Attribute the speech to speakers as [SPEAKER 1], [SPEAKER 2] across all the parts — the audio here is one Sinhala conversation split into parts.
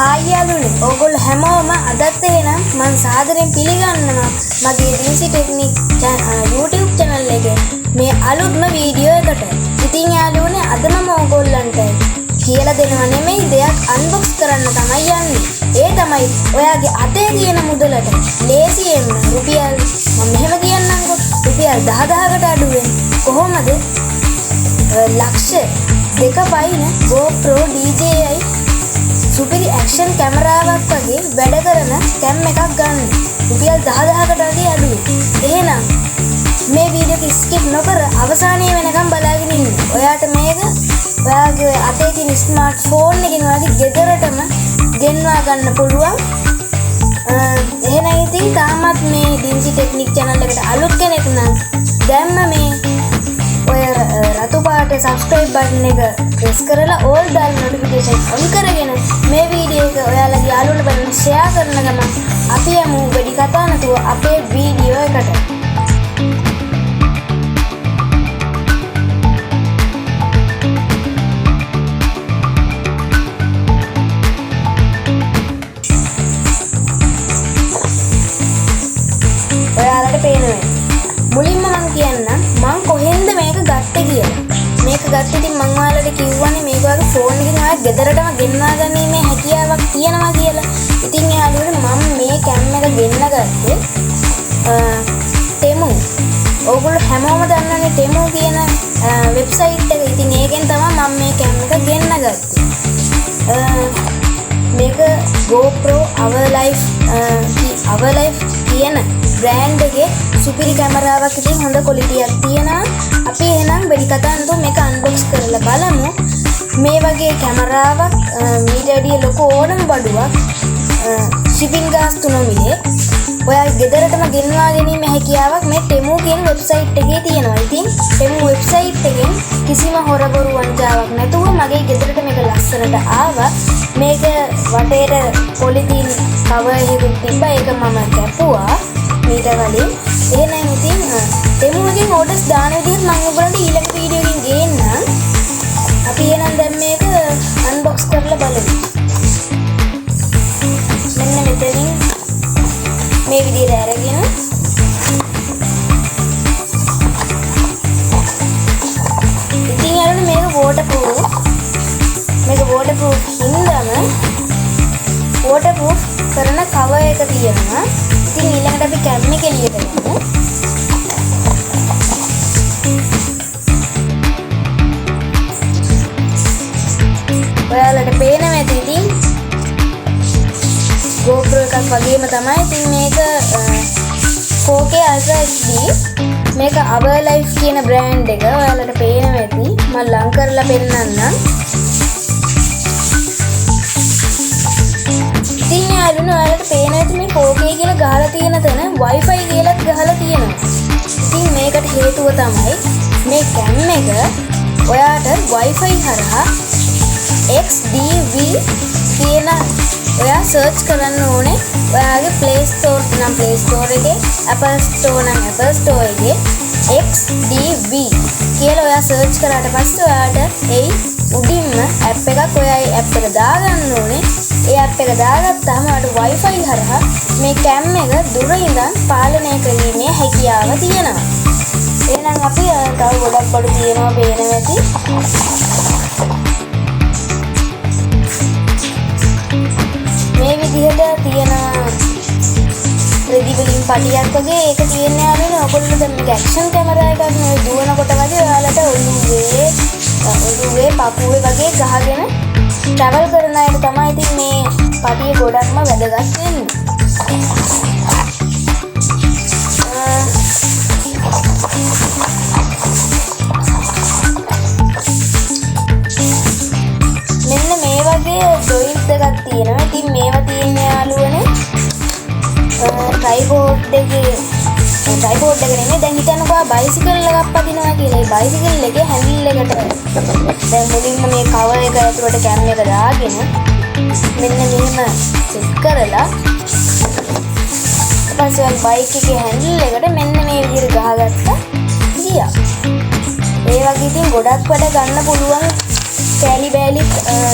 [SPEAKER 1] හායි යාළුවනේ ඕගොල්ලෝ හැමෝම අදත් එහෙනම් මම සාදරයෙන් පිළිගන්නවා මගේ DC ටෙක්නික් YouTube channel එකේ මේ අලුත්ම වීඩියෝ එකට. ඉතින් යාළුවනේ අද මම ඕගොල්ලන්ට කියලා දෙනවා නෙමෙයි දෙයක් අන්බොක්ස් කරන්න තමයි යන්නේ. ඒ තමයි ඔයාගේ අතේ තියෙන මුදලට ලේසියෙන්ම රුපියල් මම මෙහෙම කියන්නම්කෝ රුපියල් 10000කට අඩුවෙන් කොහොමද ලක්ෂ 2 පයින් GoPro DJI සුපිරි ඇක්ෂන් කැමරාවක් වගේ වැඩ කරන කැම් එකක් ගන්න. රුපියල් 10000කට වගේ අඩුයි. එහෙනම් මේ වීඩියෝ එක ස්කිප් නොකර අවසානයේ වෙනකම් බලාගෙන ඉන්න. ඔයාට මේක ඔයාගේ අතේ තියෙන ස්මාර්ට් ෆෝන් එකකින් වගේ ගෙදරටම ගෙන්වා ගන්න පුළුවන්. එහෙනම් ඉතින් තාමත් මේ DC ටෙක්නික් channel එකට අලුත් කෙනෙක් නම් දැන්ම මේ ඔය රතු පාට subscribe button එක press කරලා all දාලා notification on කරගෙන මේ වීඩියෝ එක ඔයාලගේ යාළුවන්ට බලන්න share කරන ගමන් අපි යමු වැඩි කතා නැතුව අපේ වීඩියෝ එකට. ඔයාලට පේනවා මුලින්ම මම කියන්නම් මම කොහෙන්ද මේක ගත්තේ කියලා. මේක ගත්තේ ඉතින් මම ඔයාලට කිව්වනේ මේක වගේ ෆෝන් එකකින් ඔයාලා ගෙදරටම ගෙන්වා ගැනීමේ හැකියාවක් තියෙනවා කියලා. ඉතින් යාළුවනේ මම මේ කැම් එක ගෙන්න ගත්තේ Temu. ඕගොල්ලෝ හැමෝම දන්නවනේ Temu කියන වෙබ්සයිට් එක. ඉතින් ඒකෙන් තමයි මම මේ කැම් එක ගෙන්න ගත්තේ. මේක GoPro Our Life කියන බ්‍රෑන්ඩ් එකේ සුපිරි කැමරාවක් ඉතින් හොඳ ක්වොලිටි එකක් තියෙනවා. අපි එහෙනම් වැඩි කතා නැතුව මේක අන්බොක්ස් කරලා බලමු. මේ වගේ කැමරාවක් මීට වැඩිය ලොකු ඕනම බඩුවක් shipping ගාස්තු නොමිලේ ඔයාගේ ගෙදරටම ගෙන්වා ගැනීම හැකියාවක් මේ Temu කියන වෙබ්සයිට් එකේ තියෙනවා. ඉතින් Temu වෙබ්සයිට් එකෙන් කිසිම හොරබොරු වංචාවක් නැතුව මගේ ගෙදරට මේක ලස්සනට ආවා. මේක වටේට පොලිතින් කවර් එකක් තිබ්බා. ඒක මම කැපුවා මීට කලින්. එහෙනම් ඉතින් Temu එකෙන් ඕඩර්ස් දාන විදිහත් මම ඔයගොල්ලන්ට ඊළඟ වීඩියෝ එකකින් ගේන්නම්. අපි එහෙනම් දැන් මේක අන්බොක්ස් කරලා බලමු. මෙන්න මෙතනින් මේ විදිහට අරගෙන ඉතින් අරගෙන මේක waterproof හින්දාම waterproof කරන cover එක තියෙනවා. ඉතින් ඊළඟට අපි කැම් එක එළියට ගමු. ඔයාලට පේනවා ඇති ඉතින් GoPro එකක් වගේම තමයි. ඉතින් මේක 4K Ultra HD. මේක Our Life කියන බ්‍රෑන්ඩ් එක. ඔයාලට පේනවා ඇති. මම ලං කරලා පෙන්නන්නම්. ඉතින් යාළුවනේ ඔයාලට පේනවා ඇති මේ 4K කියලා ගහලා තියෙන තැන Wi-Fi කියලාත් ගහලා තියෙනවා. ඉතින් මේකට හේතුව තමයි මේ කැම් එක ඔයාට Wi-Fi හරහා XDV කියන ඔයා සර්ච් කරන්න ඕනේ. ඔයාගේ Play Store නම් Play Store එකේ, Apple Store නම් Apple Store එකේ XDV කියලා ඔයා සර්ච් කරාට පස්සේ ඔයාට එයි උඩින්ම app එකක් ඔයා ඒ app එක දාගන්න ඕනේ. ඒ app එක දාගත්තාම ඔයාට Wi-Fi හරහා මේ කැම් එක දුර ඉඳන් පාලනය කිරීමේ හැකියාව තියෙනවා. එහෙනම් අපි තව ගොඩක් බඩු තියෙනවා පේනවා ඇති. මේ විදිහට තියෙන රෙදි වලින් පටියක් වගේ ඒක තියෙන්නේ ආරෙන ඔයගොල්ලෝ දැන් මේක ඇක්ෂන් කැමරා එකක් නේ දුවනකොට වගේ ඔයාලට ඔළුවේ පපුවේ වගේ ගහගෙන ට්‍රැවල් කරන අයට තමයි ඉතින් මේ පටිය ගොඩක්ම වැදගත් වෙන්නේ. මෙන්න මේ වගේ ජොයින්ට් එකක් තියෙනවා. ඉතින් මේවා තියෙන්නේ යාළුවනේ ට්‍රයිපෝඩ් එක නෙමෙයි. දැන් හිතන්නකෝ බයිසිකල් එකක් පදිනවා කියලා. ඒ බයිසිකල් එකේ හැන්ඩල් එකට දැන් මුලින්ම මේ කවර් එක ඇතුලට කැම් එක දාගෙන මෙන්න මෙහෙම සෙට් කරලා ඊපස්සේ බයික් එකේ හැන්ඩල් එකට මෙන්න මේ විදිහට ගහගත්තා ගියා. ඒ වගේ ඉතින් ගොඩක් වැඩ ගන්න පුළුවන් කෑලි බෑලි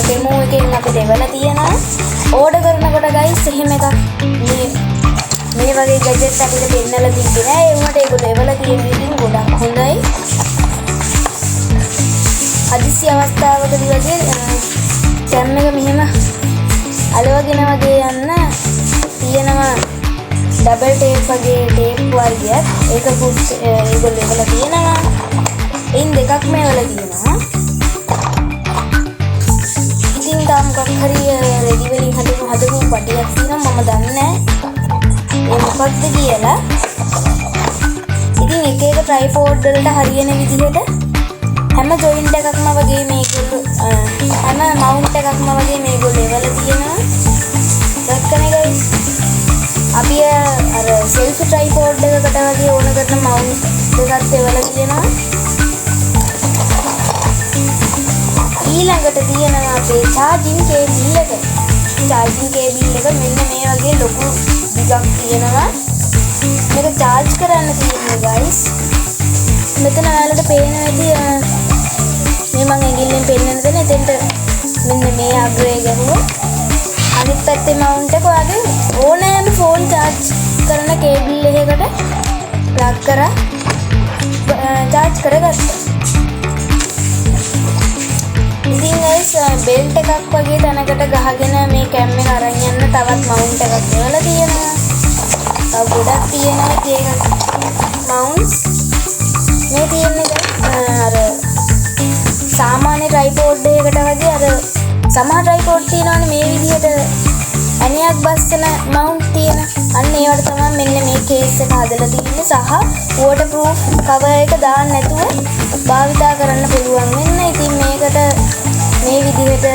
[SPEAKER 1] ඩෙමෝ එකෙන් අපිට එවලා තියෙනවා. ඕඩර් කරනකොට guys එහෙම එකක් මේ වගේ ගැජට් අපිට පෙන්නලා තිබ්බේ නෑ. ඒ වුණාට ඒගොල්ලෝ එවලා තියෙන ඉතින් ගොඩක් හොඳයි. අදිසි අවස්ථාවකදී වගේ කැම් එක මෙහෙම අලවගෙන වගේ යන්න තියෙනවා. ඩබල් ටේප් වගේ ටේප් වර්ගයක් ඒකකුත් ඒගොල්ලෝ එවලා තියෙනවා. එයින් දෙකක්ම එවලා තියෙනවා. ඉතින් තාම මොකක් හරි රෙඩි වෙලින් හදපු පටියක් තියෙනවා. මම දන්නේ නෑ ඒ මොකක්ද කියලා. ඉතින් එක එක ට්‍රයිපෝඩ් වලට හරියන විදිහට හැම ජොයින්ට් එකක්ම වගේ මේගොල්ලෝ හැම මවුන්ට් එකක්ම වගේ මේගොල්ලෝ එවලා තියෙනවා. දැක්කනේ guys. අපි අර සෙල්ෆි ට්‍රයිපෝඩ් එකකට වගේ ඕන කරන මවුන්ට් දෙකක් එවලා තියෙනවා. ඊළඟට තියෙනවා අපේ charging cable එක. charging cable එක මෙන්න මේ වගේ ලොකු දිගක් තියෙනවා. මේක charge කරන්න තියෙනවා guys. මෙතන ඔයාලට පේනවා ඇති මේ මම ඇඟිල්ලෙන් පෙන්නන දෙන එතෙන්ට මෙන්න මේ අග්‍රය ගහුවා. අනිත් පැත්තේ මවුන්ට් එක වගේ ඕනෑම ෆෝන් charge කරන කේබල් එකකට ප්ලග් කරලා charge කරගත්තා. ඉතින් guys බෙල්ට් එකක් වගේ තැනකට ගහගෙන මේ කැම් එක අරන් යන්න තවත් මවුන්ට් එකක් එවලා තියෙනවා. තව ගොඩක් තියෙනවා ඒක මවුන්ට්ස්. මේ තියෙන්නේ අර සාමාන්‍ය ට්‍රයිපෝඩ් එකකට වගේ අර සමහර ට්‍රයිපෝඩ් තියෙනවානේ මේ විදිහට ඇණයක් බස්සන මවුන්ට් තියෙන. අන්න ඒවට තමයි මෙන්න මේ කේස් එක හදලා තියෙන්නේ. සහ වෝටර්ප්‍රූෆ් කවර් එක දාන්න නැතුව භාවිතා කරන්න පුළුවන් වෙන්න. ඉතින් මේකට මේ විදිහට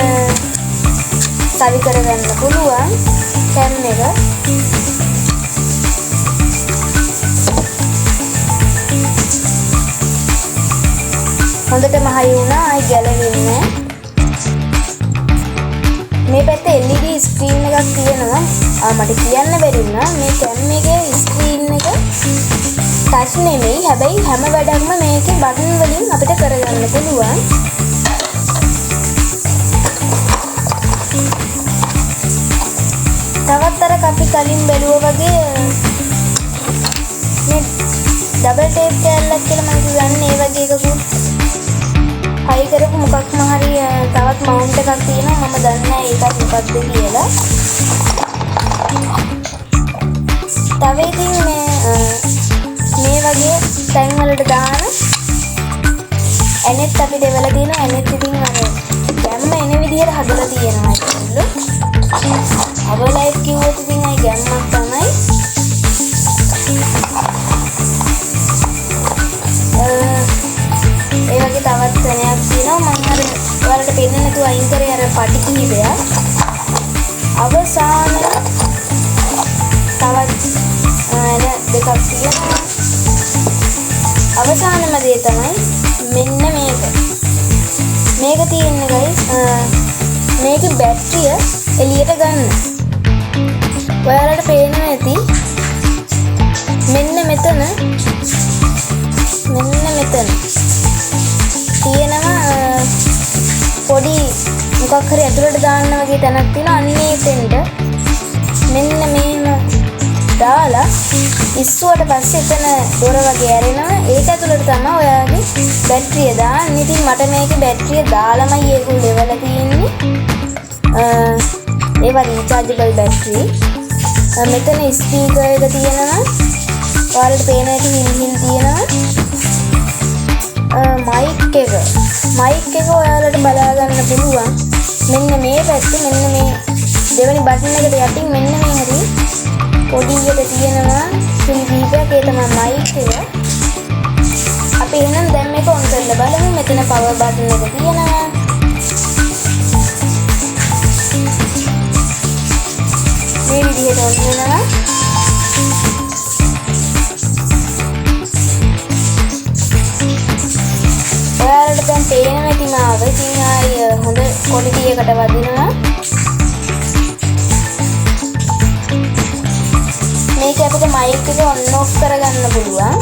[SPEAKER 1] සවි කරගන්න පුළුවන් කැම් එක. හොඳටම හයි වුණා. ආයි ගැලවෙන්නේ. මේ පැත්තේ LED ස්ක්‍රීන් එකක් තියෙනවා. මට කියන්න බැරි වුණා මේ කැම් එකේ ස්ක්‍රීන් එක ටච් නෙමෙයි. හැබැයි හැම වැඩක්ම මේකේ බටන් වලින් අපිට කරගන්න පුළුවන්. තවත් අර අපි කලින් බැලුවා වගේ මේ ඩබල් ටේප් කෑල්ලක් කියලා මම කියන්නේ ඒ වගේ එකකුත් හයි කරපු මොකක්ම හරි තවත් මවුන්ට් එකක් තියෙනවා. මම දන්නේ නැහැ ඒකත් මොකක්ද කියලා. තව ඉතින් මේ වගේ තැන් වලට දාන ඇනෙත් අපිට එවලා තියෙනවා. ඇනෙත් ඉතින් අර ගැම්ම එන විදිහට හදලා තියෙනවා ඒගොල්ලෝ. අව ලයිෆ් කිව්වොත් ඉතින් අය ගැම්මක් තමයි. ඒ වගේ තවත් තැනක් තියෙනවා. මම අර ඔයාලට පෙන්නන්න නැතුව අයින් කරේ අර පටි කිහිපයක්. අවසාන තවත් එන දෙකක් තියෙනවා. අවසානම දේ තමයි මෙන්න මේක. මේක තියෙන්නේ guys මේකේ බැටරිය එළියට ගන්න. ඔයාලට පේනවා ඇති මෙන්න මෙතන තියෙනවා පොඩි මොකක් හරි ඇතුළට දාන්න වගේ තැනක් තියෙනවා. අන්නේ එතෙන්ට මෙන්න මේම දාලා ඉස්සුවට පස්සේ එතන දොර වගේ ඇරෙනවා. ඒක ඇතුළට තමයි ඔයාගේ බැටරිය දාන්න. ඉතින් මට මේකේ බැටරිය දාලාමයි ඒගොල්ලෝ එවලා තියෙන්නේ. ඒවා රීචාර්ජබල් බැටරි. මෙතන ස්පීකර් එක තියෙනවා. ඔයාලට පේන ඇති හිල් තියෙනවා. මයික් එක ඔයාලට බලා ගන්න පුළුවන්. මෙන්න මේ පැත්තේ මෙන්න මේ දෙවෙනි බටන් එකට යටින් මෙන්න මේ හරි පොඩි එකට තියෙනවා හිල් දීපයක්. ඒ තමයි මයික් එක. අපි එහෙනම් දැන් මේක ඔන් කරලා බලමු. මෙතන පවර් බටන් එක තියෙනවා. මේ විදිහට ඔන් වෙනවා. ඔයාලට දැන් පේනවා ඇති මාව. ඉතින් ආයි හොඳ ක්වොලිටි එකට වදිනවා. මේක අපිට මයික් එක ඔන් ඔෆ් කරගන්න පුළුවන්.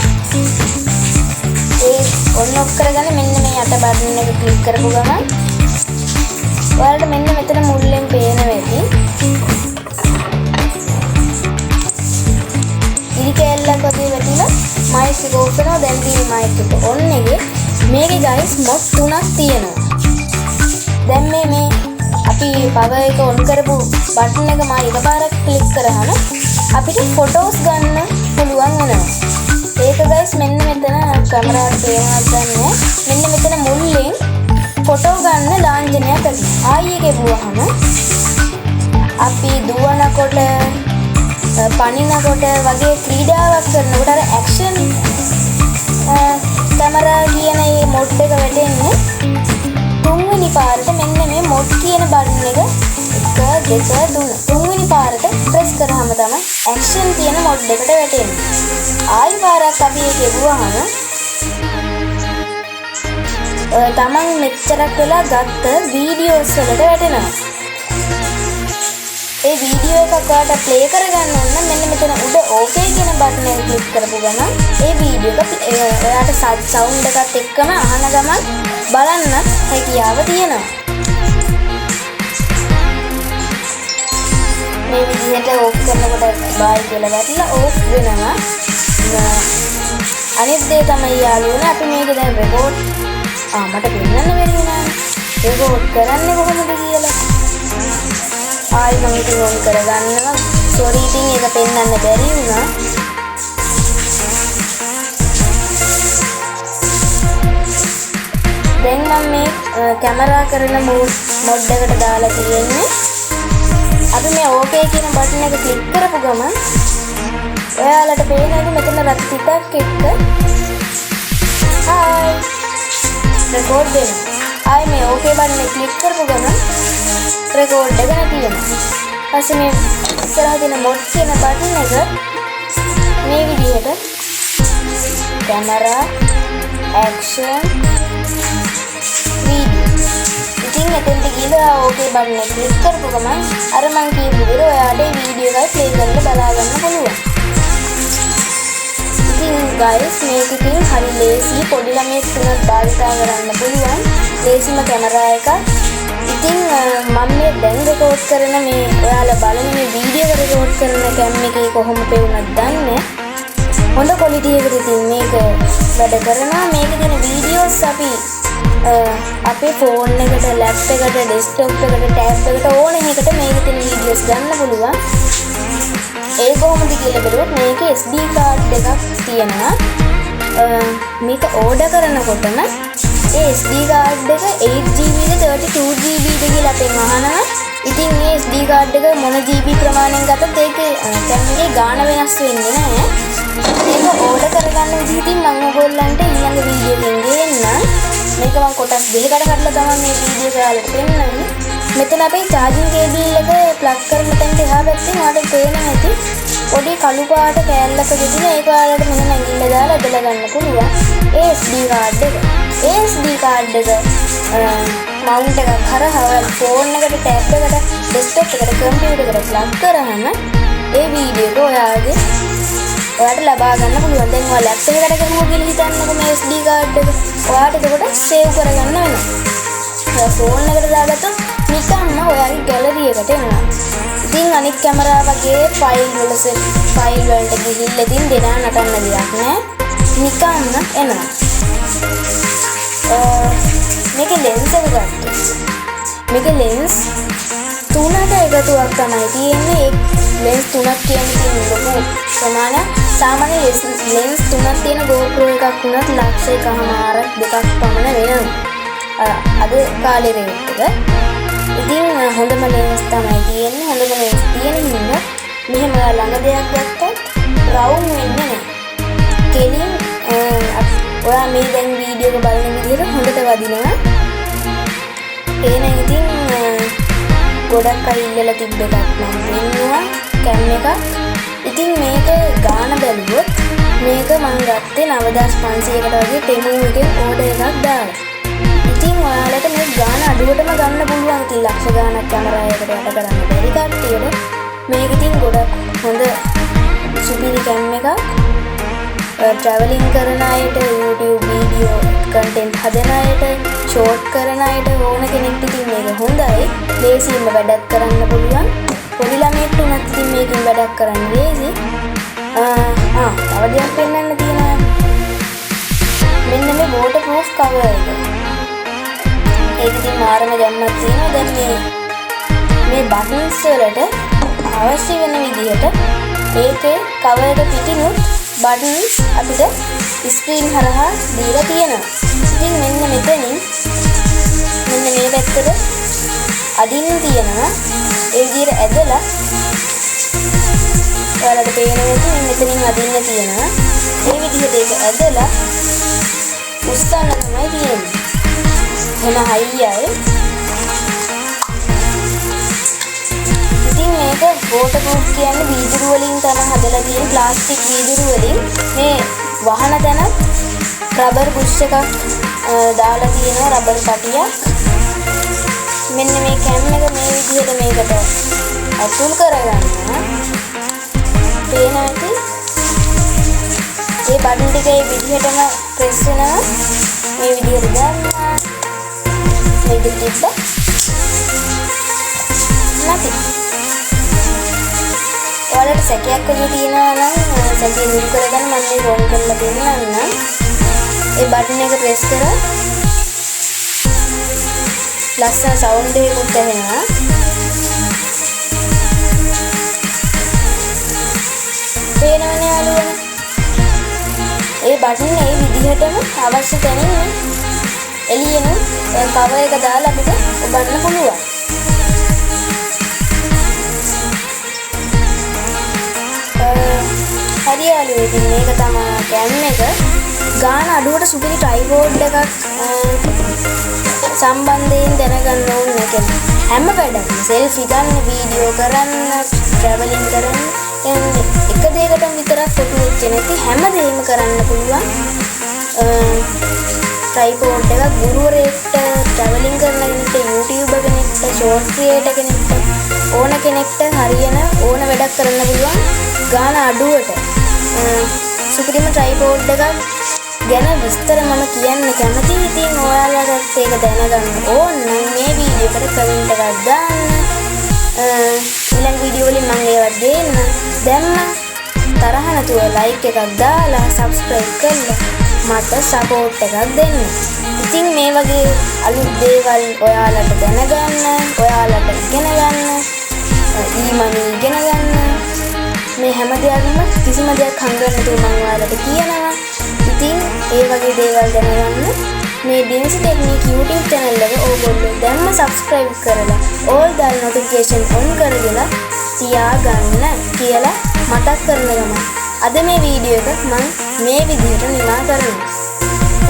[SPEAKER 1] ඒ ඔන් ඔෆ් කරගන්න මෙන්න මේ යට බටන් එක ක්ලික් කරපු ගමන් ඔයාලට මෙන්න මෙතන මුල්ලෙන් පේනවා ඇති. ඉරි කැල්ලක් වගේ වැටිලා මයික් එක ඕෆ් කරනවා. දැන් තියෙන මයික් එක ඔන් එකේ. මේකේ guys මොඩ් 3ක් තියෙනවා. දැන් මේ අපි power එක on කරපු බටන් එක මම එකපාරක් ක්ලික් කරාම අපිට ෆොටෝස් ගන්න පුළුවන් වෙනවා. ඒක guys මෙන්න මෙතන කැමරාවට පේනවත් ගන්න. මෙන්න මෙතන මුල්ලෙන් ෆොටෝ ගන්න ලාංඡනයක් ඇති. ආයෙ ගෙවුවාම අපි දුවනකොට පනිනකොට වගේ ක්‍රීඩාවක් කරනකොට අර ඇක්ෂන් කැමරා කියන මේ මොඩ් එක වැටෙන්නේ තුන්වෙනි පාරට මෙන්න මේ මොඩ් කියන බටන් එක 1 2 3 තුන්වෙනි පාරට ප්‍රෙස් කරාම තමයි ඇක්ෂන් කියන මොඩ් එකට වැටෙන්නේ. ආයි පාරක් අපි ඒක ගෙවුවාම තමන් මෙච්චරක් වෙලා ගත්ත වීඩියෝස් වලට වැටෙනවා. ඒ වීඩියෝ එකක් ඔයාලට ප්ලේ කරගන්න ඕන නම් මෙන්න මෙතන උඩ ඕකේ කියන බටන් එක ක්ලික් කරපු ගමන් ඒ වීඩියෝ එක ඔයාලට සවුන්ඩ් එකත් එක්කම අහන ගමන් බලන්න හැකියාව තියෙනවා. මේ විදිහට ඕෆ් කරනකොට බායි කියලා වැටලා ඕෆ් වෙනවා. අනිත් දේ තමයි යාළුවනේ අපි මේක දැන් රෙකෝඩ් මට පෙන්නන්න බැරි වුණානේ. රෙකෝඩ් කරන්නේ කොහොමද කියලා. ආයි මම ඉතින් ඕන් කරගන්නවා. සෝරි ඉතින් ඒක පෙන්වන්න බැරි වුණා. දැන් මම මේ කැමරා කරන මොඩ් එකට දාලා තියෙන්නේ. අපි මේ ඕකේ කියන බටන් එක ක්ලික් කරපු ගමන් ඔයාලට පේනවා මෙතන රත් පිටක් එක්ක හායි රෙකෝඩ් වෙනවා. ආයි මේ ඕකේ බටන් එක ක්ලික් කරපු ගමන් රෙකෝඩ් එක නැති වෙනවා. ඊපස්සේ මේ ඉස්සරහ තියෙන මොඩ් කියන බටන් එක මේ විදිහට කැමරා ඇක්ෂන් වීඩියෝ. ඉතින් එතෙන්ට ගිහලා ඕකේ බටන් එක ක්ලික් කරපු ගමන් අර මං කියපු විදිහට ඔයාලට මේ වීඩියෝ එක ප්ලේ කරලා බලා ගන්න පුළුවන්. ඉතින් guys මේක ඉතින් හරි ලේසි පොඩි ළමයෙක් තුනක් භාවිතා කරන්න පුළුවන් ලේසිම කැමරා එකක්. ඉතින් මම මේ දැන් රෙකෝඩ් කරන මේ ඔයාලා බලන මේ වීඩියෝ එක රෙකෝඩ් කරන කැම් එකේ කොහොම පෙවුනත් දන්නේ හොඳ ක්වොලිටි එකකට ඉතින් මේක වැඩ කරනවා. මේකේ තියෙන වීඩියෝස් අපි අපේ ෆෝන් එකට ලැප්ටොප් එකට ඩෙස්ක්ටොප් එකට ටැබ් එකට ඕන එකකට මේකේ තියෙන වීඩියෝස් ගන්න පුළුවන්. ඒ කොහොමද කියලා බලුවොත් මේකේ SD කාඩ් එකක් තියෙනවා. මේක ඕඩර් කරනකොටම ඒ SD කාඩ් එක 8GB ද 32GB ද කියලා අපෙන් අහනවා. ඉතින් මේ SD කාඩ් එක මොන GB ප්‍රමාණයෙන් ගත්තත් ඒකේ කැමරේ ගාණ වෙනස් වෙන්නේ නැහැ. මේක ඕඩර් කරගන්න විදිහ ඉතින් මම ඔයගොල්ලන්ට ඊළඟ වීඩියෝ එකෙන් ගේන්නම්. මේක මම කොටස් දෙකකට කඩලා තමයි මේ වීඩියෝ එක ඔයාලට පෙන්නන්නේ. මෙතන අපේ charging cable එක plug කරන තැනට එහා පැත්තේ ඔයාලට පේනවා ඇති පොඩි කළු පාට කෑල්ලක දෙදින ඒක ඔයාලට මෙන්න ඇඟිල්ල දාලා අදලා ගන්න පුළුවන්. ඒ SD කාඩ් එක. ඒ SD කාඩ් එක මවුන්ට් එකක් හරහා ෆෝන් එකට ටැබ් එකට ඩෙස්ක්ටොප් එකට කම්පියුටර් එකට ප්ලග් කරාම ඒ වීඩියෝ එක ඔයාලට ලබා ගන්න පුළුවන්. දැන් ඔයාලා ලැප්ටොප් එකට ගිහුවා කියලා හිතන්නකෝ මේ SD කාඩ් එක. ඔයාලට එතකොට සේව් කරගන්න වෙනවා. ෆෝන් එකට දාගත්තොත් නිකම්ම ඔයාගේ ගැලරි එකට එනවා. ඉතින් අනිත් කැමරා වගේ ෆයිල් වලට ගිහිල්ලා ඉතින් දෙනා නටන්න දෙයක් නෑ. නිකම්ම එනවා. මේකේ ලෙන්ස් එක ගත්තොත් මේකේ ලෙන්ස් 3ක එකතුවක් තමයි තියෙන්නේ. ලෙන්ස් 3ක් කියන්නේ ලොකු ප්‍රමාණයක්. සාමාන්‍ය ලෙන්ස් 3ක් තියෙන GoPro එකක් වුණත් ලක්ෂ 1.5 2ක් පමණ වෙනවා. අද කාලේ රේට් එක. ඉතින් හොඳම ලෙන්ස් තමයි තියෙන්නේ. හොඳම ලෙන්ස් තියෙන හින්දා මෙහෙම ළඟ දෙයක් ගත්තත් රවුම් වෙන්නේ නැහැ. කෙලින් ඔයා මේ දැන් වීඩියෝ එක බලන විදිහට හොඳට වදිනවා. ඒන ඉතින් ගොඩක් අය ඉල්ලලා තිබ්බ එකක් මම දෙන්නවා කැම් එකක්. ඉතින් මේක ගාන බැලුවොත් මේක මම ගත්තේ 9500කට වගේ තෙමු එකේ ඕඩර් එකක් දාලා. ඉතින් ඔයාලට මේ ගාන අඩුවටම ගන්න පුළුවන්. ඉතින් ලක්ෂ ගාණක් කැමරා එකකට යට කරන්න බැරි කට්ටියට මේක ඉතින් ගොඩක් හොඳ සුපිරි කැම් එකක්. ट्रैवलिंग කරන අයට YouTube වීඩියෝ කන්ටෙන්ට් හදන අයට ෂෝට් කරන අයට ඕන කෙනෙක්ට ඉතින් මේක හොඳයි. ලේසියෙන්ම වැඩක් කරන්න පුළුවන්. පොඩි ළමයෙක්ට උනත් ඉතින් මේකෙන් වැඩක් කරන්න ලේසි. තව දෙයක් පෙන්වන්න තියෙනවා. මෙන්න මේ water proof cover එක. ඒක ඉතින් මාරම ගැම්මක් තියෙනවා. දැන් මේ buttons වලට අවශ්‍ය වෙන විදිහට ඒකේ cover එක පිටිනුත් buttons අපිට screen හරහා දීලා තියෙනවා. ඉතින් මෙන්න මෙතනින් මෙන්න මේ පැත්තට අදින්න තියෙනවා. ඒ විදිහට ඇදලා ඔයාලට පේනවා මෙතනින් අදින්න තියෙනවා. ඒ විදිහට ඒක ඇදලා උස්සන්න තමයි තියෙන්නේ. එන හයියයි. ඉතින් මේක waterproof කියන්නේ වීදුරු වලින් තමයි හදලා තියෙන්නේ. ප්ලාස්ටික් වීදුරු වලින් මේ වහන තැන රබර් බුෂ් එකක් දාලා තියෙනවා. රබර් පටියක්. මෙන්න මේ කැම් එක මේ විදිහට මේකට අතුල් කරගන්න. පේනවා ඇති. ඒ බටන් ටික ඒ විදිහටම ප්‍රෙස් වෙනවා. මේ විදිහට දාන්න. මේක තිබ්බ. නැති. ඔයාලට සැකයක් වගේ තියෙනවා නම් සැකේ දුරු කරගන්න මම මේ රෝල් කරලා පෙන්නන්නම්. ඒ බටන් එක ප්‍රෙස් කරලා ලස්සන සවුන්ඩ් එකකුත් ඇහෙනවා. පේනවනේ යාළුවනේ. ඒ බටන් ඒ විදිහටම අවශ්‍ය තැනින් එළියෙන කවර් එක දාලා අපිට ඔබන්න පුළුවන්. හරි යාළුවෝ, ඉතින් මේක තමයි කැම් එක. ගාන අඩුවට සුපිරි ට්‍රයිපෝඩ් එකක් සම්බන්ධයෙන් දැනගන්න ඕනේ නැහැ. හැම වැඩක්ම සෙල්ෆි ගන්න, වීඩියෝ කරන්න, ට්‍රැවලින් කරන්න එක දෙයකට විතරක් ෆොටෝ වෙච්ච නැති හැම දෙයක්ම කරන්න පුළුවන්. ට්‍රයිපෝඩ් එකක් ගුරුවරයෙක්ට, ට්‍රැවලින් කරන කෙනෙක්ට, YouTuber කෙනෙක්ට, ෂෝට් ක්‍රියේටර් කෙනෙක්ට ඕන කෙනෙක්ට හරියන ඕන වැඩක් කරන්න පුළුවන්. ගාන අඩුවට සුපිරිම ට්‍රයිපෝඩ් එකක් ගැන විස්තර මම කියන්න කැමතියි. ඉතින් ඔයාලට ඒක දැනගන්න ඕන නම් මේ වීඩියෝ එකට කමෙන්ට් එකක් දාන්න. ඊළඟ වීඩියෝ වලින් මම ඒවත් දෙන්න. දැම්ම තරහ නැතුව ලයික් එකක් දාලා subscribe කරලා මට support එකක් දෙන්න. ඉතින් මේ වගේ අලුත් දේවල් ඔයාලට දැනගන්න, ඔයාලට ඉගෙන ගන්න, ඊමණි ඉගෙන ගන්න. මේ හැම දෙයක්ම කිසිම දෙයක් හංගන්න නැතුව මම ඔයාලට කියනවා. ඉතින් ඒ වගේ දේවල් දැනගන්න මේ ඩින්සි ටෙක්නික් YouTube channel එක ඕගොල්ලෝ දැම්ම subscribe කරලා all the notification on කරගෙන තියාගන්න කියලා මතක් කරන ගමන් අද මේ වීඩියෝ එක මම මේ විදිහට නිමා කරනවා.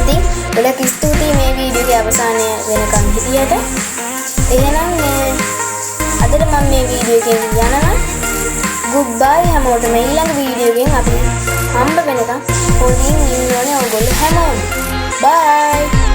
[SPEAKER 1] ඉතින් ගොඩක් ස්තුතියි මේ වීඩියෝ එකේ අවසානය වෙනකන් හිටියට. එහෙනම් අදට මම මේ වීඩියෝ එකෙන් යනවා. goodbye හැමෝටම. ඊළඟ වීඩියෝ එකෙන් අපි හම්බ වෙනකන් හොඳින් ඉන්න ඕනේ ඔයගොල්ලෝ හැමෝම. bye.